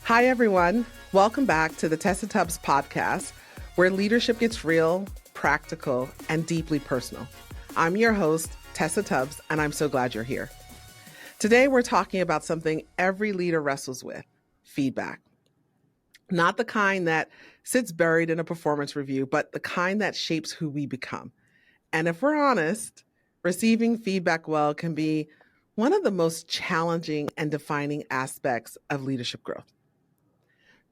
Hi, everyone. Welcome back to the Tessa Tubbs Podcast, where leadership gets real, practical, and deeply personal. I'm your host, Tessa Tubbs, and I'm so glad you're here. Today, we're talking about something every leader wrestles with: feedback. Not the kind that sits buried in a performance review, but the kind that shapes who we become. And if we're honest, receiving feedback well can be one of the most challenging and defining aspects of leadership growth.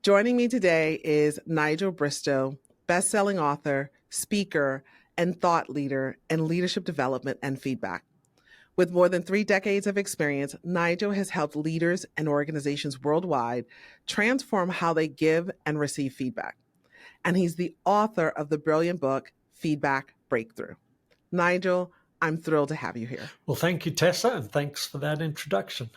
Joining me today is Nigel Bristow, best-selling author, speaker, and thought leader in leadership development and feedback. With more than 3 decades of experience, Nigel has helped leaders and organizations worldwide transform how they give and receive feedback. And he's the author of the brilliant book, Feedback Breakthrough. Nigel, I'm thrilled to have you here. Well, thank you, Tessa, and thanks for that introduction.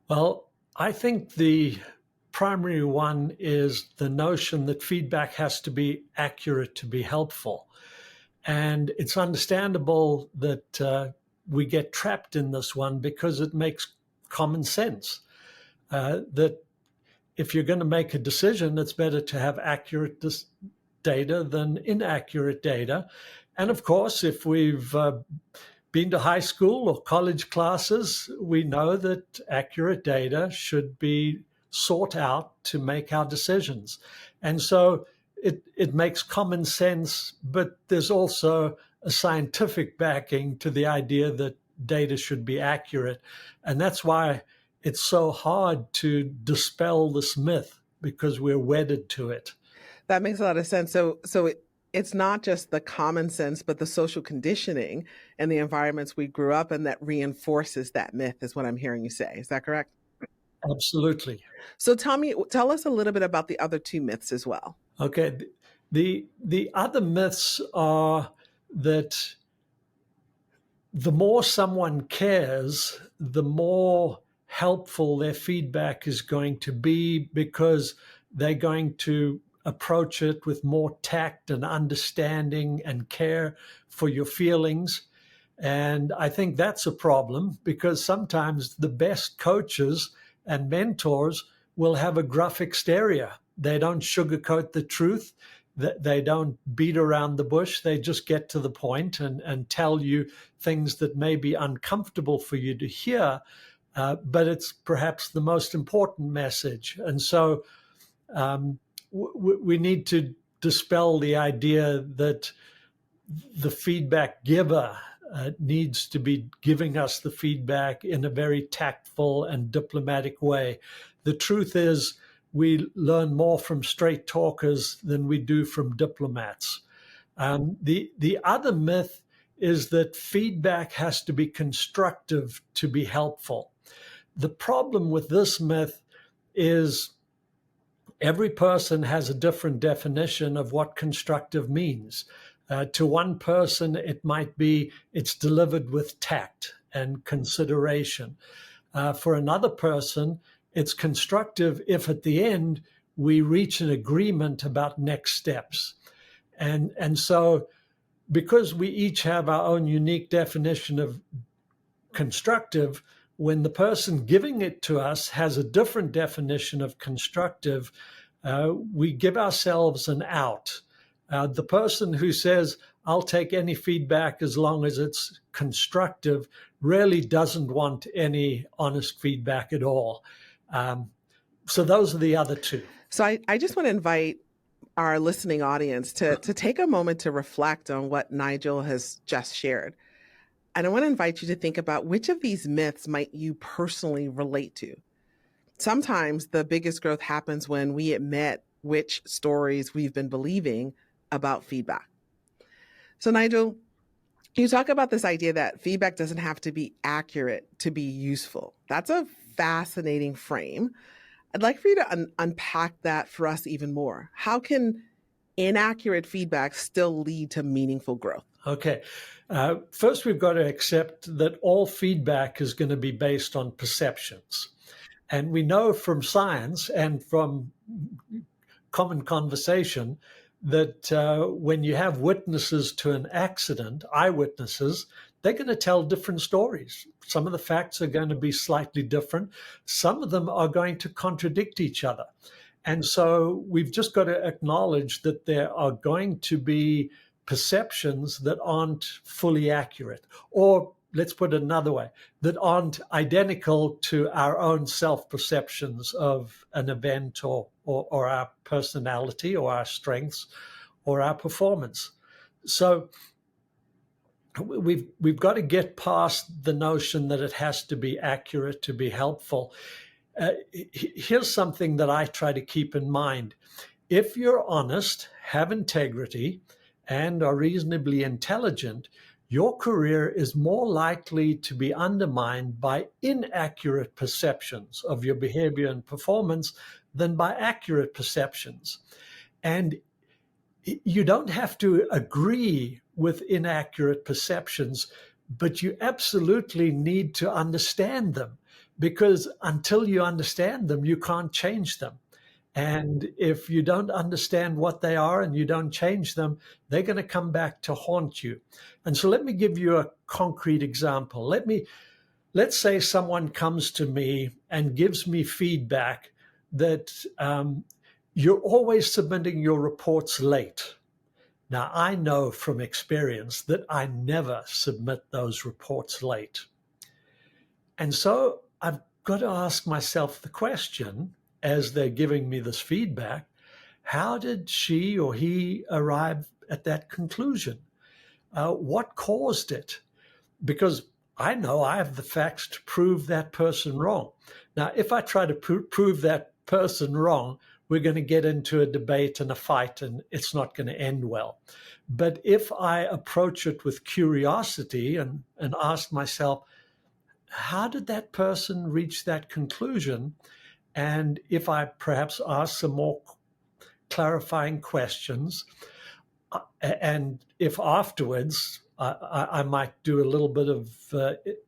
Well, I think the primary one is the notion that feedback has to be accurate to be helpful. And it's understandable that we get trapped in this one because it makes common sense. That if you're going to make a decision, it's better to have accurate data than inaccurate data. And of course, if we've been to high school or college classes, we know that accurate data should be sought out to make our decisions. And so it makes common sense, but there's also a scientific backing to the idea that data should be accurate. And that's why it's so hard to dispel this myth, because we're wedded to it. That makes a lot of sense. It's not just the common sense, but the social conditioning and the environments we grew up in that reinforces that myth, is what I'm hearing you say. Is that correct? Absolutely. So tell us a little bit about the other 2 myths as well. Okay. The other myths are that the more someone cares, the more helpful their feedback is going to be, because they're going to approach it with more tact and understanding and care for your feelings. And I think that's a problem, because sometimes the best coaches and mentors will have a gruff exterior. They don't sugarcoat the truth. They don't beat around the bush. They just get to the point and tell you things that may be uncomfortable for you to hear, but it's perhaps the most important message. And so we need to dispel the idea that the feedback giver needs to be giving us the feedback in a very tactful and diplomatic way. The truth is, we learn more from straight talkers than we do from diplomats. The other myth is that feedback has to be constructive to be helpful. The problem with this myth is every person has a different definition of what constructive means. To one person, it might be it's delivered with tact and consideration. For another person, it's constructive if at the end we reach an agreement about next steps. And so because we each have our own unique definition of constructive, when the person giving it to us has a different definition of constructive, we give ourselves an out. The person who says, I'll take any feedback as long as it's constructive, really doesn't want any honest feedback at all. So those are the other 2. So I just want to invite our listening audience to take a moment to reflect on what Nigel has just shared. And I want to invite you to think about which of these myths might you personally relate to. Sometimes the biggest growth happens when we admit which stories we've been believing about feedback. So Nigel, you talk about this idea that feedback doesn't have to be accurate to be useful. That's a fascinating frame. I'd like for you to unpack that for us even more. How can inaccurate feedback still lead to meaningful growth? Okay. First, we've got to accept that all feedback is going to be based on perceptions. And we know from science and from common conversation that when you have witnesses to an accident, eyewitnesses, they're going to tell different stories. Some of the facts are going to be slightly different. Some of them are going to contradict each other. And so we've just got to acknowledge that there are going to be perceptions that aren't fully accurate, or let's put it another way, that aren't identical to our own self-perceptions of an event or our personality or our strengths or our performance. So we've got to get past the notion that it has to be accurate to be helpful. Here's something that I try to keep in mind. If you're honest, have integrity, and are reasonably intelligent, your career is more likely to be undermined by inaccurate perceptions of your behavior and performance than by accurate perceptions. And you don't have to agree with inaccurate perceptions, but you absolutely need to understand them, because until you understand them, you can't change them. And if you don't understand what they are and you don't change them, they're going to come back to haunt you. And so let me give you a concrete example. Let's say someone comes to me and gives me feedback that you're always submitting your reports late. Now, I know from experience that I never submit those reports late. And so I've got to ask myself the question, as they're giving me this feedback, how did she or he arrive at that conclusion? What caused it? Because I know I have the facts to prove that person wrong. Now, if I try to prove that person wrong, we're going to get into a debate and a fight, and it's not going to end well. But if I approach it with curiosity and ask myself, how did that person reach that conclusion? And if I perhaps ask some more clarifying questions, and if afterwards I might do a little bit of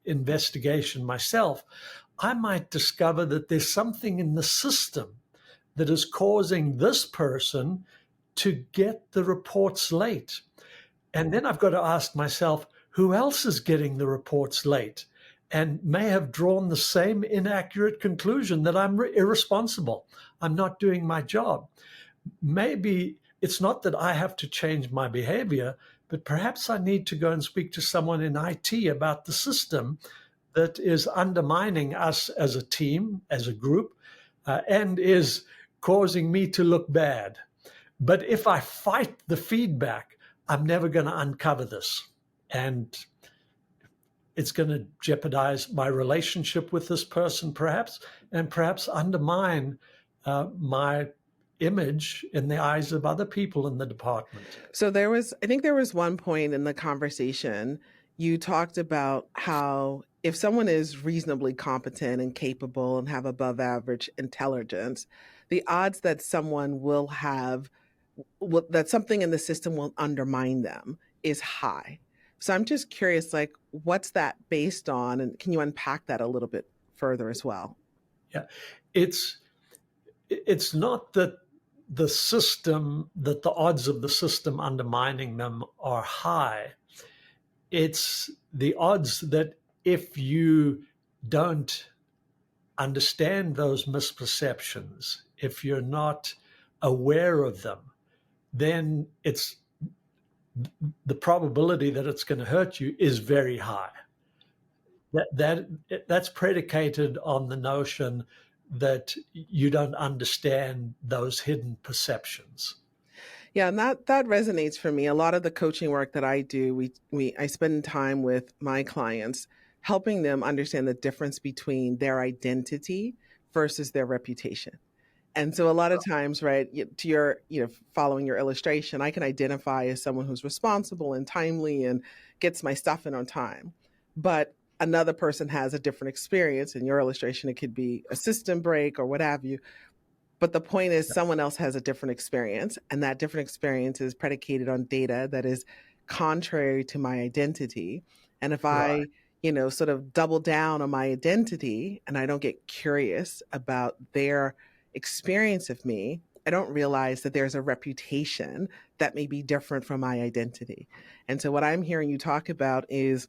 investigation myself, I might discover that there's something in the system that is causing this person to get the reports late. And then I've got to ask myself, who else is getting the reports late and may have drawn the same inaccurate conclusion that I'm irresponsible, I'm not doing my job? Maybe it's not that I have to change my behavior, but perhaps I need to go and speak to someone in IT about the system that is undermining us as a team, as a group, and is causing me to look bad. But if I fight the feedback, I'm never going to uncover this. And it's going to jeopardize my relationship with this person, perhaps, and perhaps undermine my image in the eyes of other people in the department. So I think there was one point in the conversation, you talked about how if someone is reasonably competent and capable and have above average intelligence, the odds that someone will have, that something in the system will undermine them is high. So I'm just curious, like, what's that based on? And can you unpack that a little bit further as well? Yeah, it's not that the system, that the odds of the system undermining them are high. It's the odds that if you don't understand those misperceptions, if you're not aware of them, then it's the probability that it's going to hurt you is very high. That's predicated on the notion that you don't understand those hidden perceptions. Yeah, and that resonates for me. A lot of the coaching work that I do, I spend time with my clients, helping them understand the difference between their identity versus their reputation. And so a lot of times, right, to your, following your illustration, I can identify as someone who's responsible and timely and gets my stuff in on time. But another person has a different experience. In your illustration, it could be a system break or what have you. But the point is, someone else has a different experience, and that different experience is predicated on data that is contrary to my identity. And if Right. I, sort of double down on my identity and I don't get curious about their experience of me, I don't realize that there's a reputation that may be different from my identity. And so, what I'm hearing you talk about is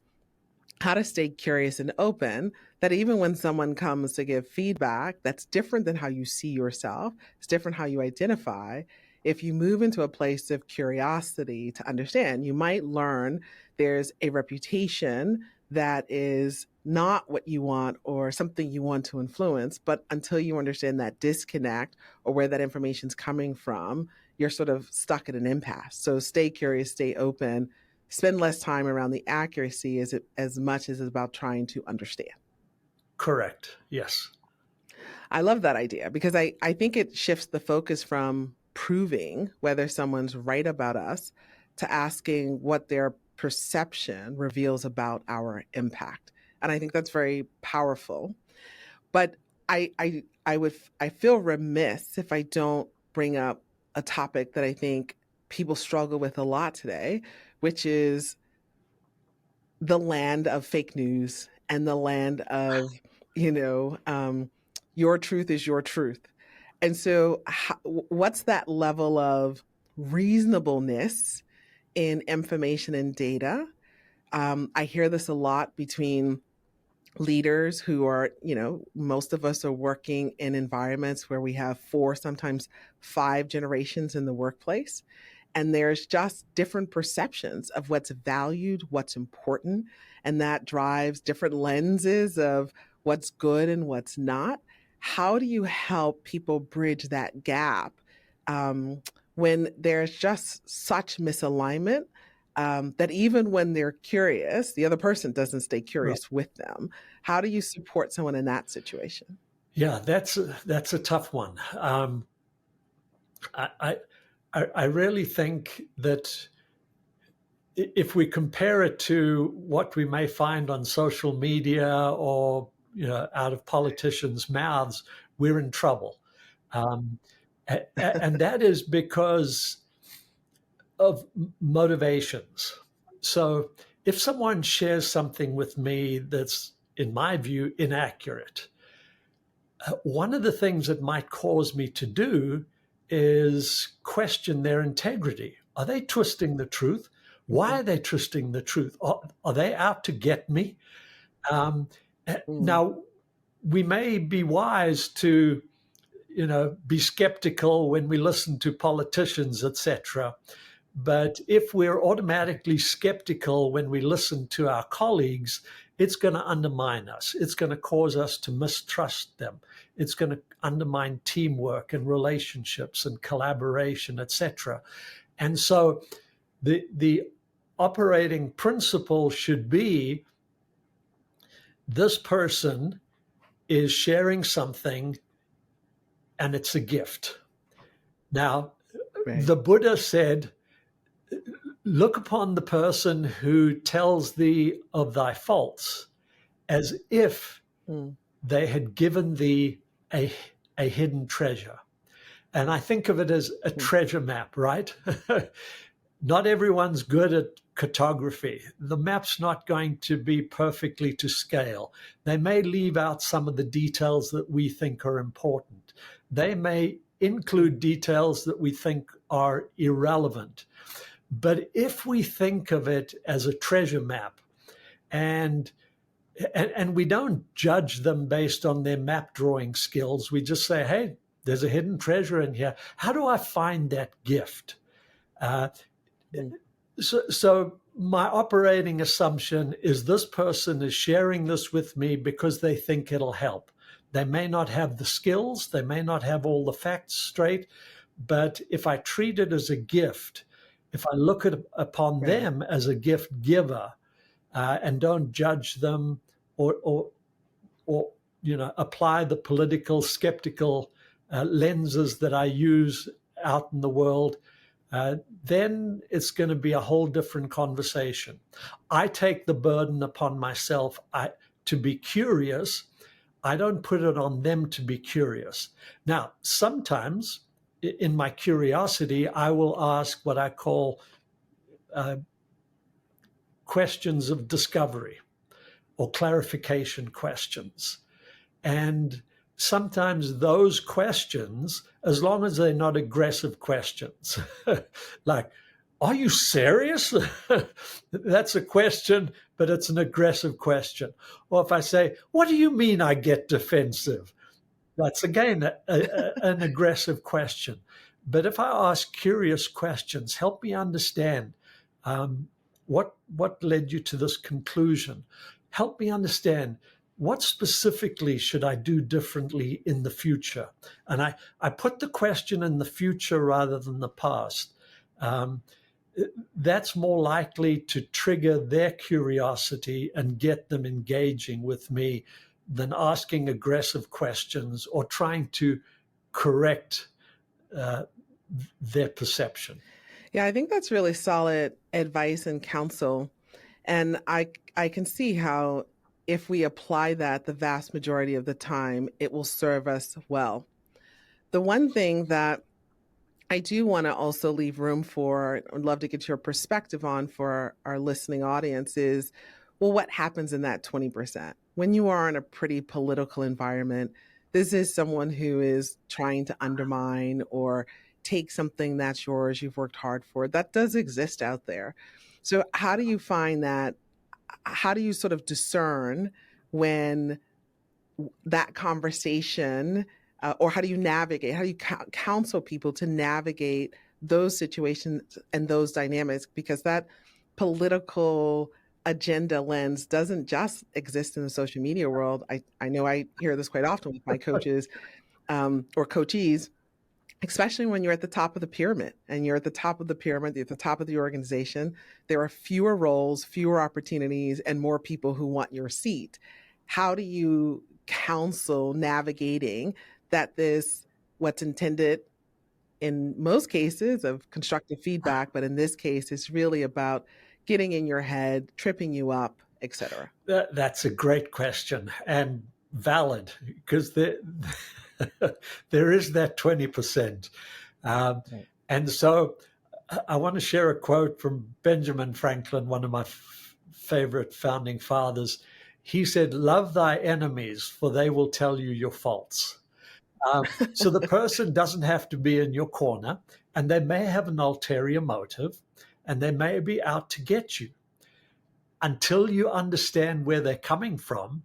how to stay curious and open, that even when someone comes to give feedback that's different than how you see yourself, it's different how you identify. If you move into a place of curiosity to understand, you might learn there's a reputation that is not what you want or something you want to influence. But until you understand that disconnect or where that information's coming from, you're sort of stuck at an impasse. So stay curious, stay open, spend less time around the accuracy as much as it's about trying to understand. Correct. Yes. I love that idea because I think it shifts the focus from proving whether someone's right about us to asking what their perception reveals about our impact. And I think that's very powerful. But I feel remiss if I don't bring up a topic that I think people struggle with a lot today, which is the land of fake news and the land of, your truth is your truth. And so, what's that level of reasonableness in information and data? I hear this a lot between leaders who are, most of us are working in environments where we have 4, sometimes 5 generations in the workplace. And there's just different perceptions of what's valued, what's important. And that drives different lenses of what's good and what's not. How do you help people bridge that gap when there's just such misalignment that even when they're curious, the other person doesn't stay Right. curious with them? How do you support someone in that situation? Yeah, that's a tough one. I really think that if we compare it to what we may find on social media or out of politicians' mouths, we're in trouble, and that is because of motivations. So if someone shares something with me that's, in my view, inaccurate, one of the things it might cause me to do is question their integrity. Are they twisting the truth? Why are they twisting the truth? Are they out to get me? Um, Now, we may be wise to, be skeptical when we listen to politicians, etc. But if we're automatically skeptical when we listen to our colleagues, it's going to undermine us. It's going to cause us to mistrust them. It's going to undermine teamwork and relationships and collaboration, etc. And so the operating principle should be this person is sharing something and it's a gift. Now, Right. the Buddha said, look upon the person who tells thee of thy faults as if they had given thee a hidden treasure. And I think of it as a treasure map, right? Not everyone's good at cartography. The map's not going to be perfectly to scale. They may leave out some of the details that we think are important. They may include details that we think are irrelevant. But if we think of it as a treasure map and we don't judge them based on their map drawing skills, we just say, hey, there's a hidden treasure in here. How do I find that gift? So my operating assumption is this person is sharing this with me because they think it'll help. They may not have the skills, they may not have all the facts straight, but if I treat it as a gift, if I look upon them as a gift giver and don't judge them or apply the political skeptical lenses that I use out in the world, then it's going to be a whole different conversation. I take the burden upon myself to be curious, I don't put it on them to be curious. Now, sometimes in my curiosity, I will ask what I call questions of discovery or clarification questions. And sometimes those questions, as long as they're not aggressive questions, like, are you serious? That's a question, but it's an aggressive question. Or if I say, what do you mean I get defensive? That's again an aggressive question. But if I ask curious questions, help me understand what led you to this conclusion. Help me understand what specifically should I do differently in the future. And I put the question in the future rather than the past. That's more likely to trigger their curiosity and get them engaging with me than asking aggressive questions or trying to correct their perception. Yeah, I think that's really solid advice and counsel. And I can see how if we apply that the vast majority of the time, it will serve us well. The one thing that I do want to also leave room for, I'd love to get your perspective on for our listening audience is, well, what happens in that 20%? When you are in a pretty political environment, this is someone who is trying to undermine or take something that's yours, you've worked hard for. That does exist out there. So how do you find that? How do you sort of discern when that conversation or how do you navigate, how do you counsel people to navigate those situations and those dynamics? Because that political agenda lens doesn't just exist in the social media world. I know I hear this quite often with my coaches or coachees, especially when you're at the top of the pyramid and you're at the top of the pyramid, you're at the top of the organization. There are fewer roles, fewer opportunities, and more people who want your seat. How do you counsel navigating that this, what's intended in most cases of constructive feedback, but in this case, it's really about getting in your head, tripping you up, et cetera? That's a great question and valid because there is that 20%. Right. And so I want to share a quote from Benjamin Franklin, one of my favorite founding fathers. He said, "Love thy enemies, for they will tell you your faults." So the person doesn't have to be in your corner, and they may have an ulterior motive, and they may be out to get you. Until you understand where they're coming from,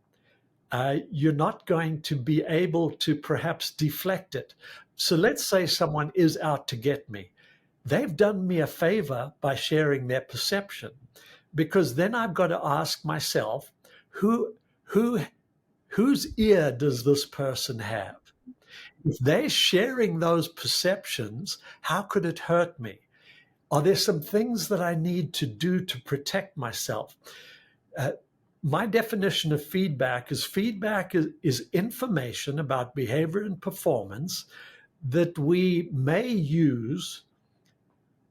you're not going to be able to perhaps deflect it. So let's say someone is out to get me. They've done me a favor by sharing their perception, because then I've got to ask myself, whose ear does this person have? If they're sharing those perceptions, how could it hurt me? Are there some things that I need to do to protect myself? My definition of feedback is information about behavior and performance that we may use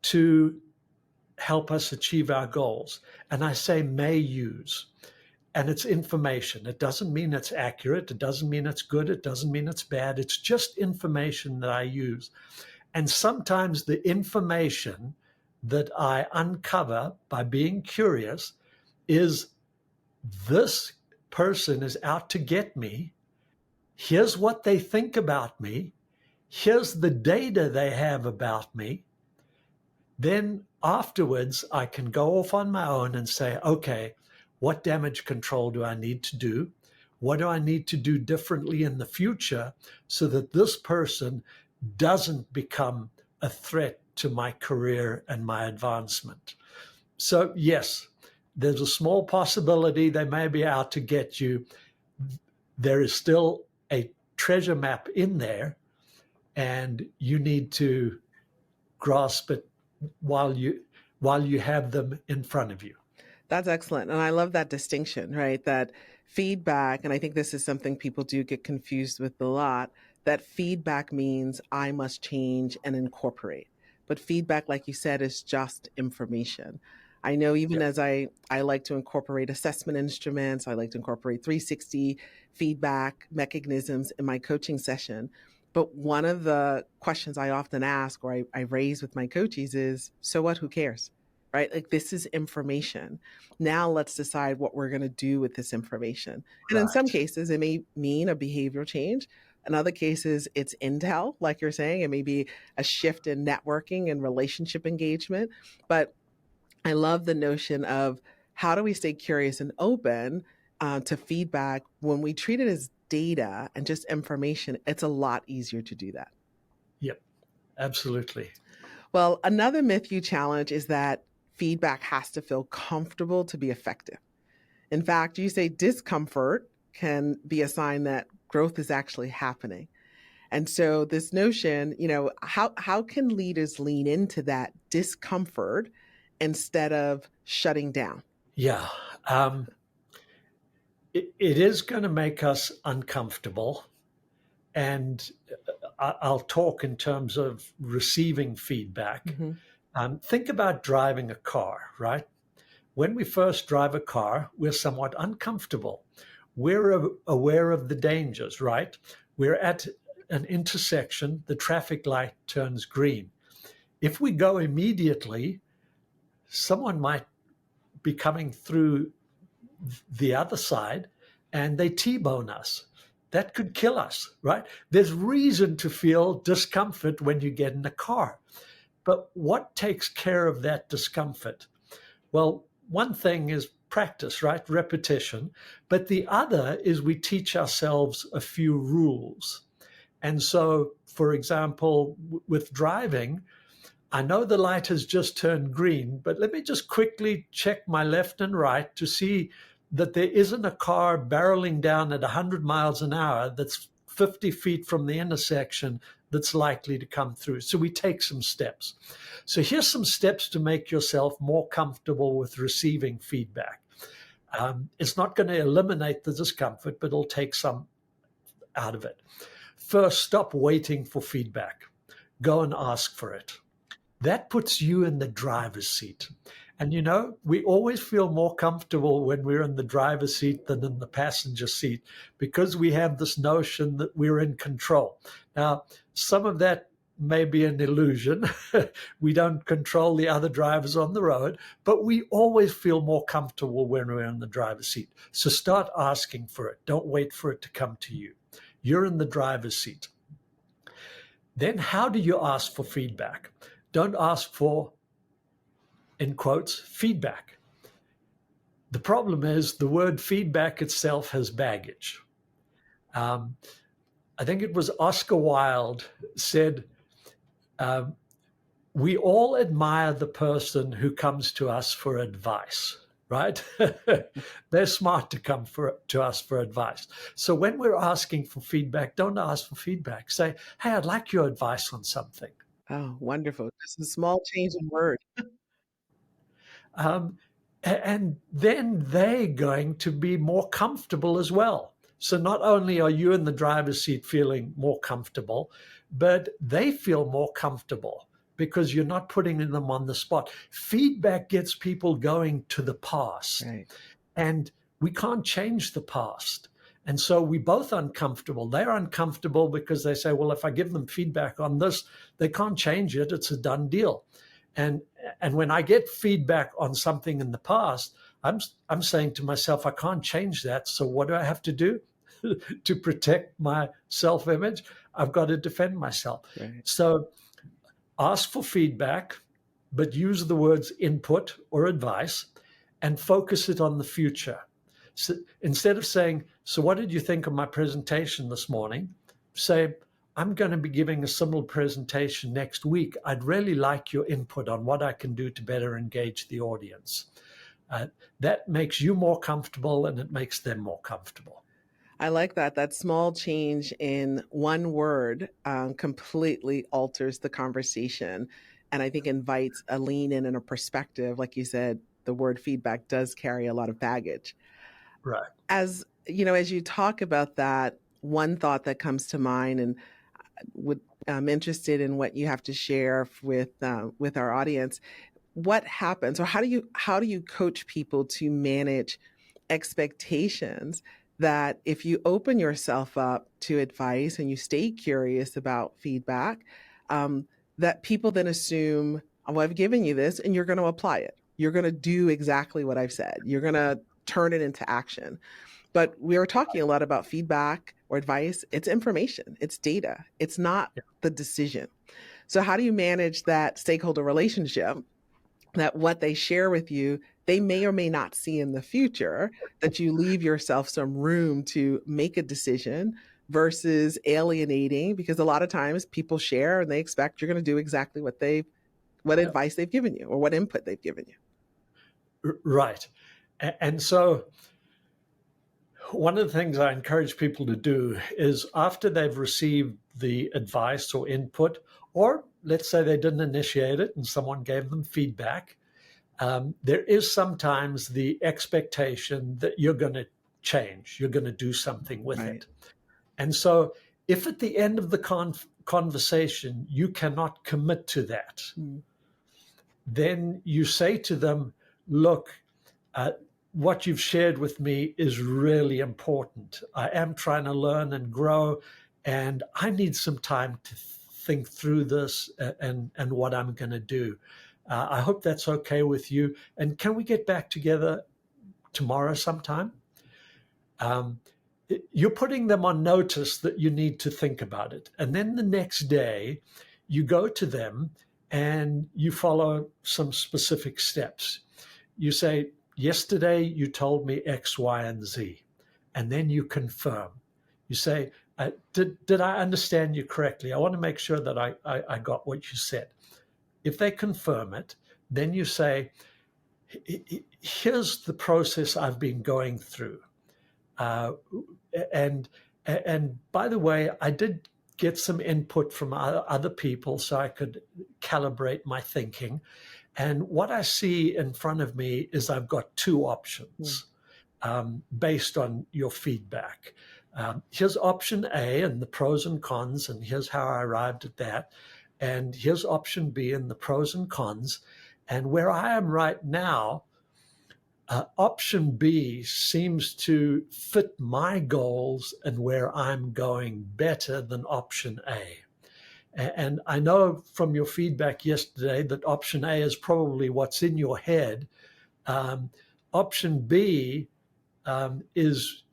to help us achieve our goals. And I say may use. And it's information. It doesn't mean it's accurate. It doesn't mean it's good. It doesn't mean it's bad. It's just information that I use. And sometimes the information that I uncover by being curious is, this person is out to get me. Here's what they think about me. Here's the data they have about me. Then afterwards, I can go off on my own and say, okay, what damage control do I need to do? What do I need to do differently in the future so that this person doesn't become a threat to my career and my advancement? So yes, there's a small possibility they may be out to get you. There is still a treasure map in there, and you need to grasp it while you have them in front of you. That's excellent. And I love that distinction, right? That feedback, and I think this is something people do get confused with a lot, that feedback means I must change and incorporate. But feedback, like you said, is just information. I know even Yeah. as I like to incorporate assessment instruments, I like to incorporate 360 feedback mechanisms in my coaching session. But one of the questions I often ask or I raise with my coaches is, so what, who cares? Right? Like this is information. Now let's decide what we're going to do with this information. And in some Right. cases, it may mean a behavioral change. In other cases, it's intel, like you're saying. It may be a shift in networking and relationship engagement. But I love the notion of how do we stay curious and open to feedback when we treat it as data and just information. It's a lot easier to do that. Yep. Absolutely. Well, another myth you challenge is that feedback has to feel comfortable to be effective. In fact, you say discomfort can be a sign that growth is actually happening. And so this notion, how can leaders lean into that discomfort instead of shutting down? Yeah. It is going to make us uncomfortable. And I'll talk in terms of receiving feedback. Mm-hmm. Think about driving a car, right? When we first drive a car, we're somewhat uncomfortable. We're aware of the dangers, right? We're at an intersection, the traffic light turns green. If we go immediately, someone might be coming through the other side and they T-bone us. That could kill us, right? There's reason to feel discomfort when you get in a car. But what takes care of that discomfort? Well, one thing is practice, right? Repetition. But the other is we teach ourselves a few rules. And so, for example, with driving, I know the light has just turned green, but let me just quickly check my left and right to see that there isn't a car barreling down at 100 miles an hour that's 50 feet from the intersection that's likely to come through. So we take some steps. So here's some steps to make yourself more comfortable with receiving feedback. It's not going to eliminate the discomfort, but it'll take some out of it. First, stop waiting for feedback. Go and ask for it. That puts you in the driver's seat. And we always feel more comfortable when we're in the driver's seat than in the passenger seat because we have this notion that we're in control. Now, some of that may be an illusion. We don't control the other drivers on the road, but we always feel more comfortable when we're in the driver's seat. So start asking for it. Don't wait for it to come to you. You're in the driver's seat. Then how do you ask for feedback? Don't ask for, in quotes, feedback. The problem is the word feedback itself has baggage. I think it was Oscar Wilde said, we all admire the person who comes to us for advice, right? They're smart to come to us for advice. So when we're asking for feedback, don't ask for feedback. Say, hey, I'd like your advice on something. Oh, wonderful. Just a small change in word. And then they're going to be more comfortable as well. So not only are you in the driver's seat feeling more comfortable, but they feel more comfortable because you're not putting them on the spot. Feedback gets people going to the past. Right. And we can't change the past. And so we both uncomfortable. They're uncomfortable because they say, well, if I give them feedback on this, they can't change it. It's a done deal. And when I get feedback on something in the past, I'm saying to myself, I can't change that. So what do I have to do to protect my self-image? I've got to defend myself. Right. So ask for feedback, but use the words input or advice and focus it on the future. So instead of saying, so what did you think of my presentation this morning? Say, I'm going to be giving a similar presentation next week. I'd really like your input on what I can do to better engage the audience. That makes you more comfortable and it makes them more comfortable. I like that. That small change in one word completely alters the conversation. And I think invites a lean in and a perspective. Like you said, the word feedback does carry a lot of baggage. Right. As you talk about that, one thought that comes to mind, and I'm interested in what you have to share with our audience. what happens, or how do you coach people to manage expectations that if you open yourself up to advice and you stay curious about feedback, um, that people then assume, oh, I've given you this and you're going to apply it. You're going to do exactly what I've said. You're going to turn it into action. But we were talking a lot about feedback or advice. It's information, it's data, it's not the decision. So, how do you manage that stakeholder relationship that what they share with you, they may or may not see in the future, that you leave yourself some room to make a decision versus alienating? Because a lot of times people share and they expect you're going to do exactly what advice they've given you or what input they've given you. Right. And so one of the things I encourage people to do is after they've received the advice or input, or let's say they didn't initiate it and someone gave them feedback, there is sometimes the expectation that you're going to change, you're going to do something with it. And so if at the end of the conversation you cannot commit to that, then you say to them, look, what you've shared with me is really important. I am trying to learn and grow, and I need some time to think through this and what I'm going to do. I hope that's okay with you. And can we get back together tomorrow sometime? You're putting them on notice that you need to think about it. And then the next day, you go to them and you follow some specific steps. You say, yesterday you told me X, Y, and Z. And then you confirm. You say, did I understand you correctly? I want to make sure that I got what you said. If they confirm it, then you say, here's the process I've been going through. And by the way, I did get some input from other people so I could calibrate my thinking. And what I see in front of me is I've got two options based on your feedback. Here's option A and the pros and cons, and here's how I arrived at that. And here's option B and the pros and cons. And where I am right now, option B seems to fit my goals and where I'm going better than option A. And I know from your feedback yesterday that option A is probably what's in your head. Option B is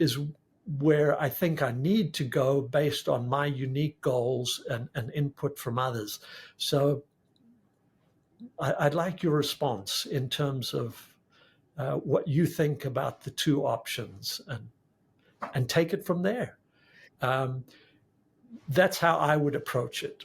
where I think I need to go based on my unique goals and input from others. So I'd like your response in terms of what you think about the two options and take it from there. That's how I would approach it.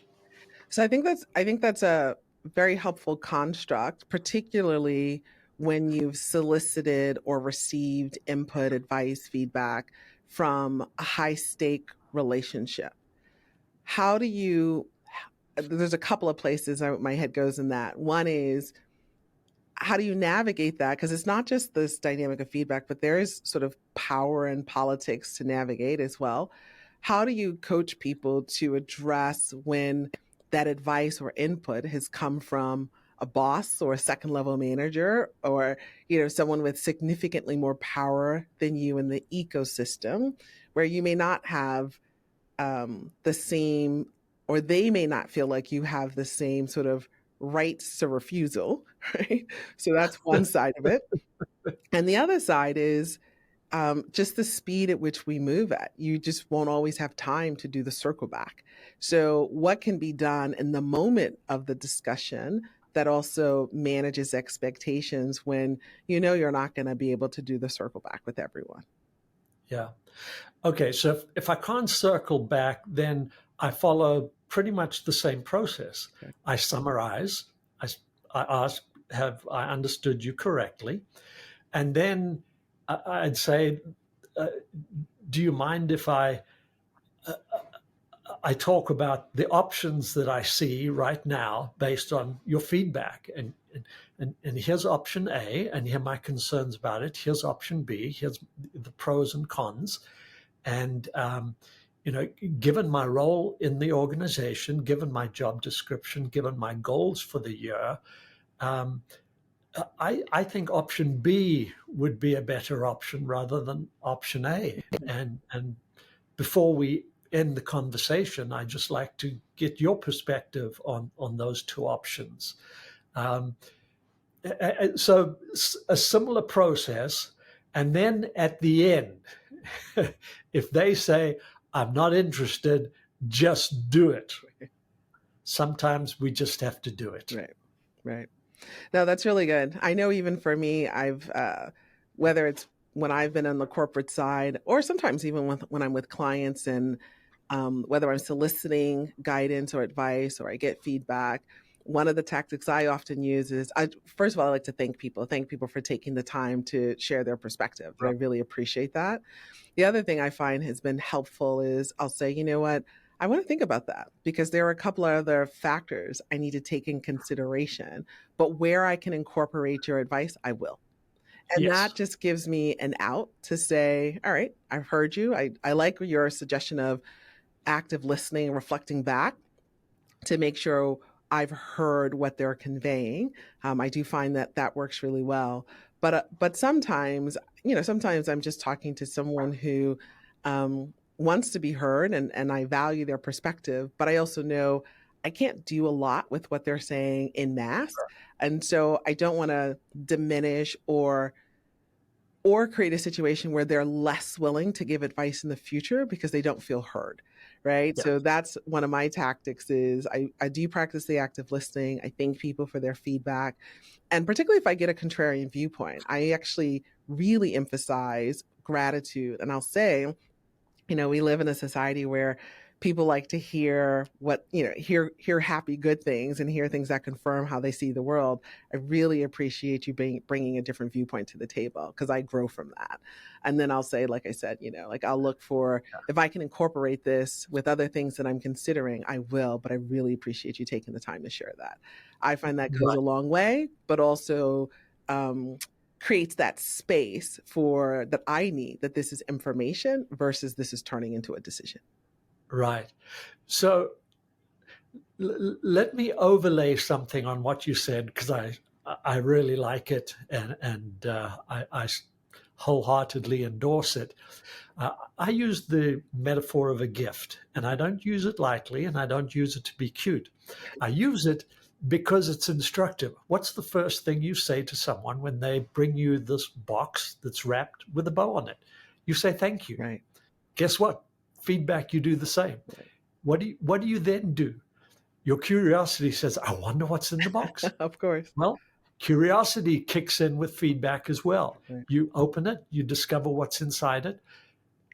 So I think that's a very helpful construct, particularly when you've solicited or received input, advice, feedback from a high stake relationship. There's a couple of places my head goes in that. One is, how do you navigate that? Because it's not just this dynamic of feedback, but there is sort of power and politics to navigate as well. How do you coach people to address when that advice or input has come from a boss or a second level manager, or someone with significantly more power than you in the ecosystem, where you may not have the same, or they may not feel like you have the same sort of rights to refusal, right? So that's one side of it. And the other side is just the speed at which we move at. You just won't always have time to do the circle back. So what can be done in the moment of the discussion that also manages expectations when you're not going to be able to do the circle back with everyone? Yeah. Okay. So if I can't circle back, then I follow pretty much the same process. Okay. I summarize. I ask, have I understood you correctly? And then I'd say, do you mind if I talk about the options that I see right now based on your feedback? And here's option A, and here are my concerns about it. Here's option B. Here's the pros and cons. And given my role in the organization, given my job description, given my goals for the year, I think option B would be a better option rather than option A. And before we end the conversation, I'd just like to get your perspective on those two options. Um, so a similar process, and then at the end, if they say, I'm not interested, just do it. Sometimes we just have to do it. Right, right. No, that's really good. I know even for me, I've, whether it's when I've been on the corporate side or sometimes even when I'm with clients and whether I'm soliciting guidance or advice or I get feedback, one of the tactics I often use is, first of all, I like to thank people for taking the time to share their perspective. I really appreciate that. The other thing I find has been helpful is I'll say, you know what, I want to think about that because there are a couple of other factors I need to take in consideration, but where I can incorporate your advice, I will. And Yes. that just gives me an out to say, all right, I've heard you. I like your suggestion of active listening, reflecting back to make sure I've heard what they're conveying. I do find that that works really well. But sometimes, sometimes I'm just talking to someone who wants to be heard and I value their perspective, but I also know I can't do a lot with what they're saying in mass. And so I don't want to diminish or create a situation where they're less willing to give advice in the future because they don't feel heard, right? Yeah. So that's one of my tactics is I do practice the active listening. I thank people for their feedback. And particularly if I get a contrarian viewpoint, I actually really emphasize gratitude. And I'll say, we live in a society where people like to hear hear happy, good things and hear things that confirm how they see the world. I really appreciate you bringing a different viewpoint to the table because I grow from that. And then I'll say, like I said, I'll look for if I can incorporate this with other things that I'm considering, I will, but I really appreciate you taking the time to share that. I find that goes a long way, but also, creates that space for that I need, that this is information versus this is turning into a decision. Right. So let me overlay something on what you said because I really like it and I wholeheartedly endorse it. I use the metaphor of a gift, and I don't use it lightly, and I don't use it to be cute. I use it because it's instructive. What's the first thing you say to someone when they bring you this box that's wrapped with a bow on it? You say thank you. Right. Guess what? Feedback, you do the same. Right. What do you then do? Your curiosity says, I wonder what's in the box. Of course. Well, curiosity kicks in with feedback as well. Right. You open it, you discover what's inside it.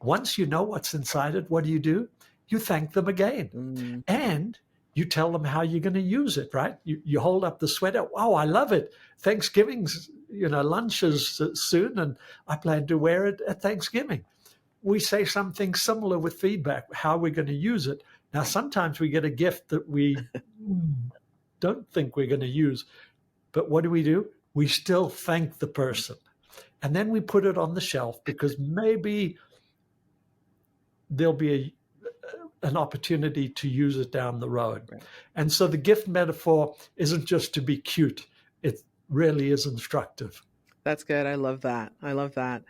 Once you know what's inside it, what do? You thank them again. And you tell them how you're going to use it, right? You hold up the sweater. Wow, I love it. Thanksgiving's, lunch is soon, and I plan to wear it at Thanksgiving. We say something similar with feedback, how we're going to use it. Now, sometimes we get a gift that we don't think we're going to use. But what do? We still thank the person. And then we put it on the shelf because maybe there'll be an opportunity to use it down the road. Right. And so the gift metaphor isn't just to be cute. It really is instructive. That's good. I love that.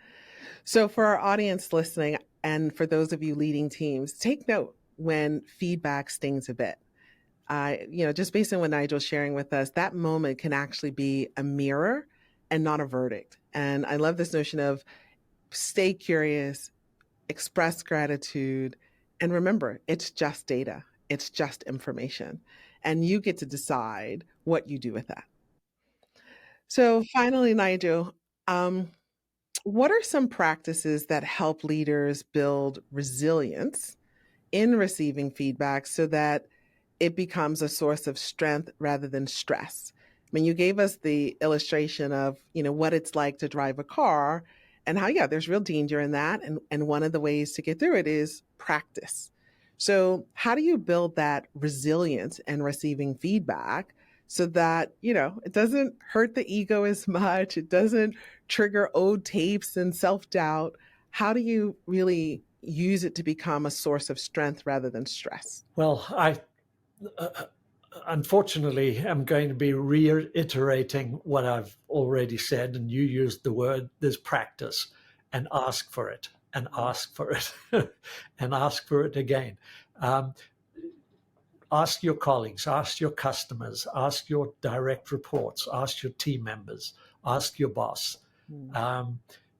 So for our audience listening, and for those of you leading teams, take note when feedback stings a bit. Just based on what Nigel's sharing with us, that moment can actually be a mirror and not a verdict. And I love this notion of stay curious, express gratitude, and remember, it's just data. It's just information. And you get to decide what you do with that. So finally, Nigel, what are some practices that help leaders build resilience in receiving feedback so that it becomes a source of strength rather than stress? I mean, you gave us the illustration of, what it's like to drive a car and how, there's real danger in that. And one of the ways to get through it is practice. So how do you build that resilience in receiving feedback so that, it doesn't hurt the ego as much? It doesn't trigger old tapes and self-doubt. How do you really use it to become a source of strength rather than stress? Well, unfortunately, I'm going to be reiterating what I've already said, and you used the word, there's practice, and ask for it, and ask for it, and ask for it again. Um, Ask your colleagues, ask your customers, ask your direct reports, ask your team members, ask your boss.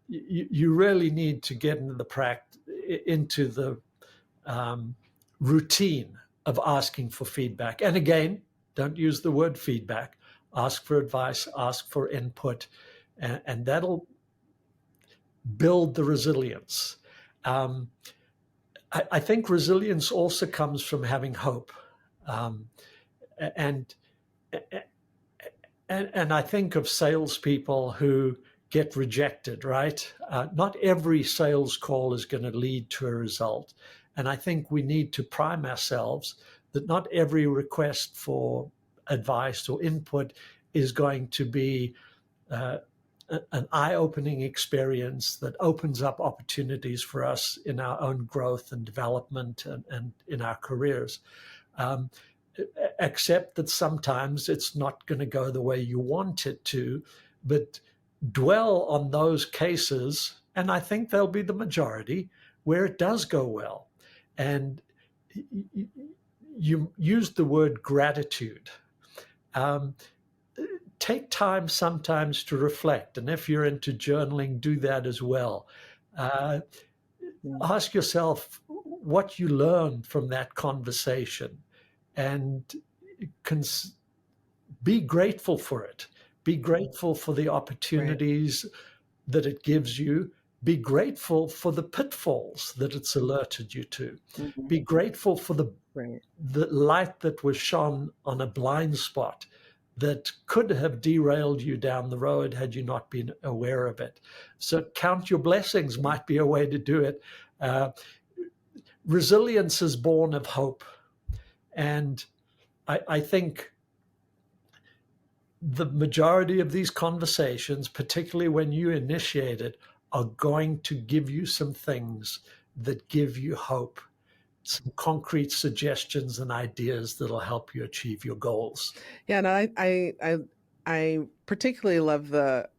You really need to get into the routine of asking for feedback. And again, don't use the word feedback. Ask for advice, ask for input, and that'll build the resilience. I think resilience also comes from having hope. And I think of salespeople who get rejected, right? Not every sales call is going to lead to a result. And I think we need to prime ourselves that not every request for advice or input is going to be an eye-opening experience that opens up opportunities for us in our own growth and development and in our careers. Accept that sometimes it's not going to go the way you want it to, but dwell on those cases, and I think they'll be the majority, where it does go well. And you used the word gratitude. Take time sometimes to reflect, and if you're into journaling, do that as well. Ask yourself what you learned from that conversation, and be grateful for it. Be grateful for the opportunities that it gives you. Be grateful for the pitfalls that it's alerted you to. Be grateful for the light that was shone on a blind spot that could have derailed you down the road had you not been aware of it. So count your blessings might be a way to do it. Resilience is born of hope. And I think the majority of these conversations, particularly when you initiate it, are going to give you some things that give you hope, some concrete suggestions and ideas that'll help you achieve your goals. Yeah, and I particularly love the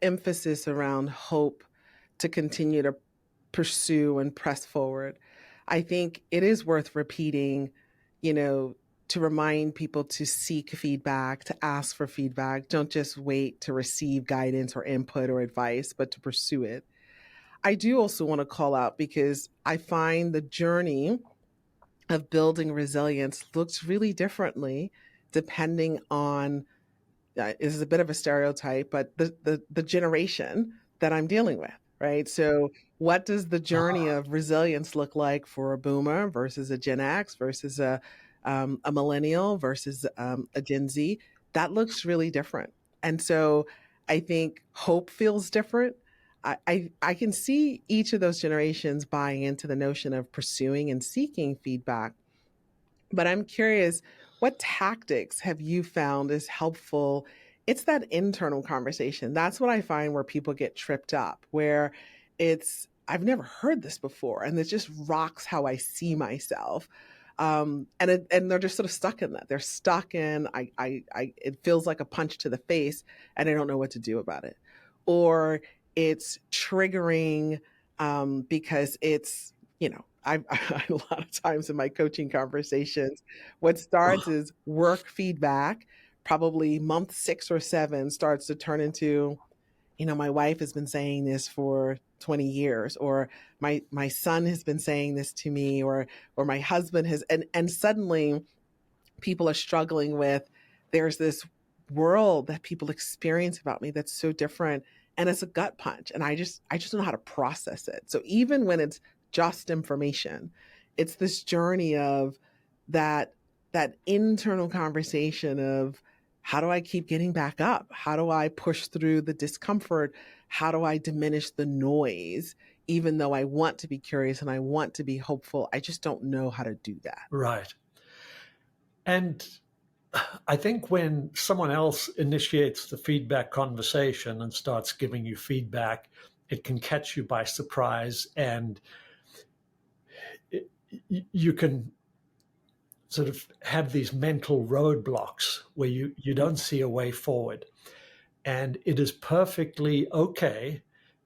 emphasis around hope to continue to pursue and press forward. I think it is worth repeating, to remind people to seek feedback, to ask for feedback. Don't just wait to receive guidance or input or advice, but to pursue it. I do also want to call out, because I find the journey of building resilience looks really differently depending on, this is a bit of a stereotype, but the generation that I'm dealing with, right? So what does the journey of resilience look like for a boomer versus a Gen X versus a millennial versus a Gen Z? That looks really different. And so I think hope feels different. I can see each of those generations buying into the notion of pursuing and seeking feedback. But I'm curious, what tactics have you found is helpful? It's that internal conversation. That's what I find where people get tripped up, where I've never heard this before, and it just rocks how I see myself. And they're just sort of stuck in that. They're stuck in, it feels like a punch to the face, and I don't know what to do about it. Or it's triggering because it's, a lot of times in my coaching conversations, what starts is work feedback, probably month 6 or 7 starts to turn into, my wife has been saying this for 20 years, or my son has been saying this to me, or my husband has, and suddenly people are struggling with, there's this world that people experience about me that's so different, and it's a gut punch, and I just don't know how to process it. So even when it's just information, it's this journey of that internal conversation of, how do I keep getting back up? How do I push through the discomfort? How do I diminish the noise? Even though I want to be curious and I want to be hopeful, I just don't know how to do that. Right. And I think when someone else initiates the feedback conversation and starts giving you feedback, it can catch you by surprise, and you can sort of have these mental roadblocks where you don't see a way forward. And it is perfectly okay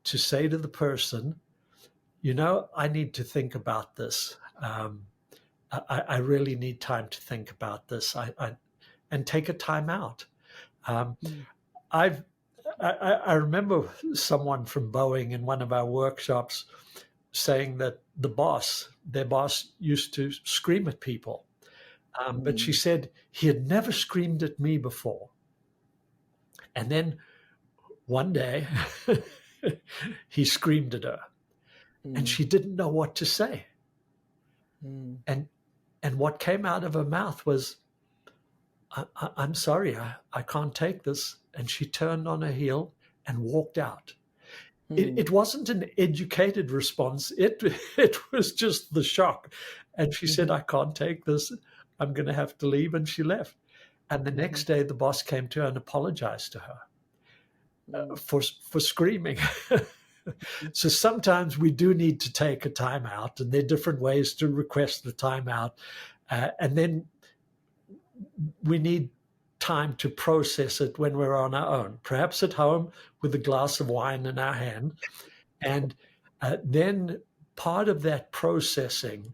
to say to the person, I need to think about this. I really need time to think about this. And take a time out. I remember someone from Boeing in one of our workshops saying that their boss used to scream at people. But she said he had never screamed at me before. And then one day he screamed at her and she didn't know what to say. And what came out of her mouth was, I'm sorry, I can't take this. And she turned on her heel and walked out. It wasn't an educated response. It was just the shock. And she said, I can't take this. I'm going to have to leave. And she left. And the next day, the boss came to her and apologized to her for screaming. So sometimes we do need to take a time out, and there are different ways to request the time out. And then we need time to process it when we're on our own, perhaps at home with a glass of wine in our hand. And then part of that processing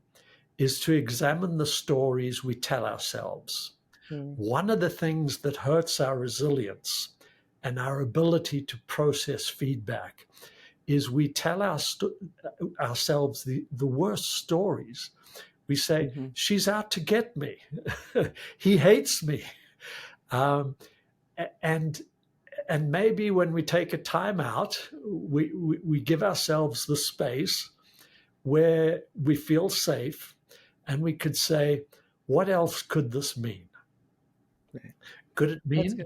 is to examine the stories we tell ourselves. One of the things that hurts our resilience and our ability to process feedback is we tell ourselves the worst stories. We say, she's out to get me. He hates me. And maybe when we take a time out, we give ourselves the space where we feel safe, and we could say, what else could this mean? Right. Could it mean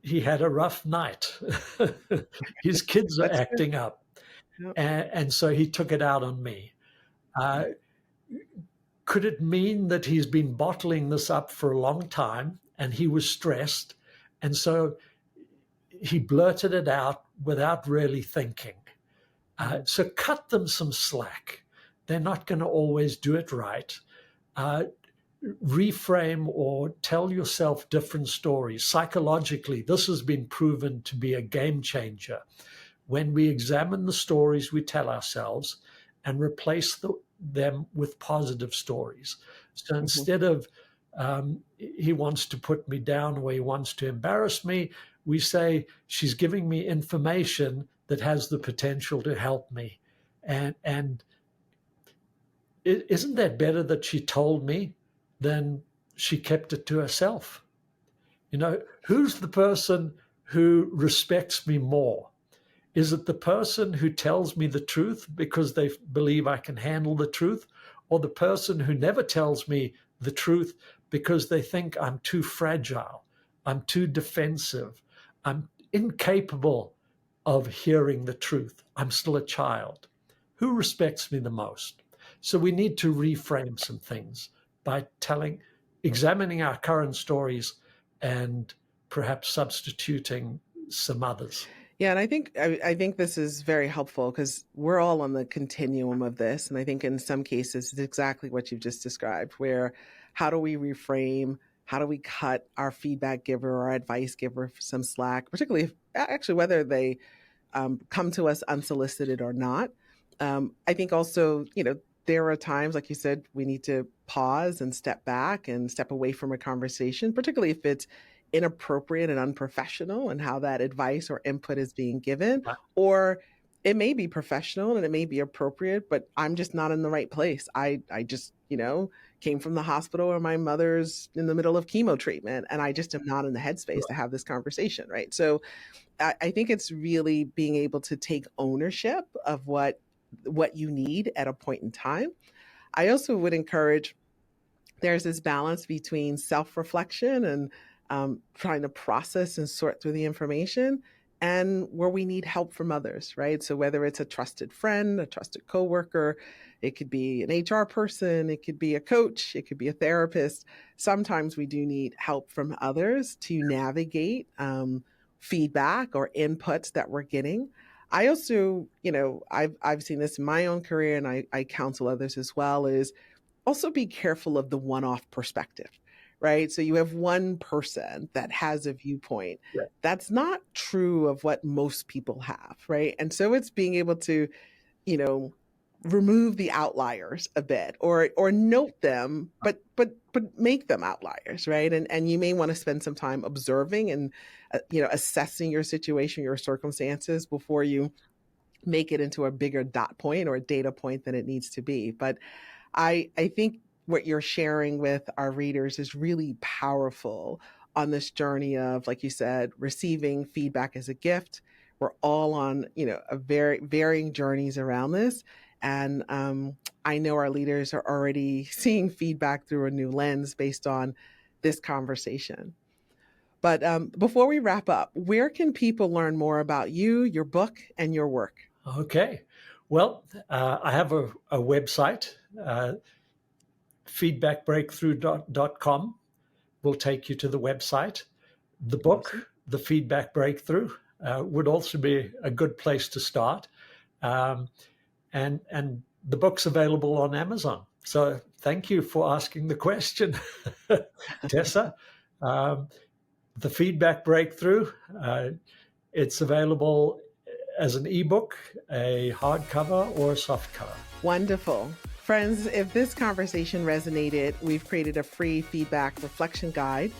he had a rough night? His kids are acting up. Yep. And so he took it out on me. Could it mean that he's been bottling this up for a long time and he was stressed, and so he blurted it out without really thinking? So cut them some slack. They're not going to always do it right. Reframe or tell yourself different stories. Psychologically, this has been proven to be a game changer. When we examine the stories we tell ourselves and replace them with positive stories. So instead of he wants to put me down or he wants to embarrass me, we say she's giving me information that has the potential to help me. And isn't that better that she told me than she kept it to herself? Who's the person who respects me more? Is it the person who tells me the truth because they believe I can handle the truth, or the person who never tells me the truth because they think I'm too fragile, I'm too defensive, I'm incapable of hearing the truth, I'm still a child? Who respects me the most? So we need to reframe some things by examining our current stories and perhaps substituting some others. Yeah, and I think this is very helpful because we're all on the continuum of this. And I think in some cases, it's exactly what you've just described, where how do we reframe? How do we cut our feedback giver or advice giver some slack, particularly whether they come to us unsolicited or not. I think also, there are times, like you said, we need to pause and step back and step away from a conversation, particularly if it's inappropriate and unprofessional and how that advice or input is being given. Right. Or it may be professional and it may be appropriate, but I'm just not in the right place. I just, came from the hospital or my mother's in the middle of chemo treatment and I just am not in the headspace to have this conversation, right? So I think it's really being able to take ownership of what you need at a point in time. I also would encourage, there's this balance between self-reflection and trying to process and sort through the information, and where we need help from others, right? So whether it's a trusted friend, a trusted coworker, it could be an HR person, it could be a coach, it could be a therapist. Sometimes we do need help from others to navigate feedback or inputs that we're getting. I also, I've seen this in my own career, and I counsel others as well, is also be careful of the one-off perspective, right? So you have one person that has a viewpoint. Yeah. That's not true of what most people have, right? And so it's being able to, you know, remove the outliers a bit, or note them, but make them outliers, right? And you may want to spend some time observing and assessing your situation, your circumstances before you make it into a bigger dot point or a data point than it needs to be. But I think what you're sharing with our readers is really powerful on this journey of, like you said, receiving feedback as a gift. We're all on, a very varying journeys around this. And I know our leaders are already seeing feedback through a new lens based on this conversation. But before we wrap up, where can people learn more about you, your book, and your work? Okay. Well, I have a website, feedbackbreakthrough.com will take you to the website. The book, awesome. The Feedback Breakthrough, would also be a good place to start. And the book's available on Amazon. So thank you for asking the question, Tessa. The Feedback Breakthrough, it's available as an ebook, a hardcover, or a softcover. Wonderful. Friends, if this conversation resonated, we've created a free feedback reflection guide.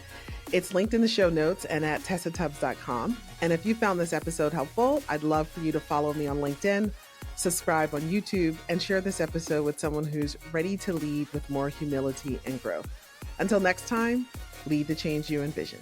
It's linked in the show notes and at tessatubbs.com. And if you found this episode helpful, I'd love for you to follow me on LinkedIn, subscribe on YouTube, and share this episode with someone who's ready to lead with more humility and growth. Until next time, lead the change you envision.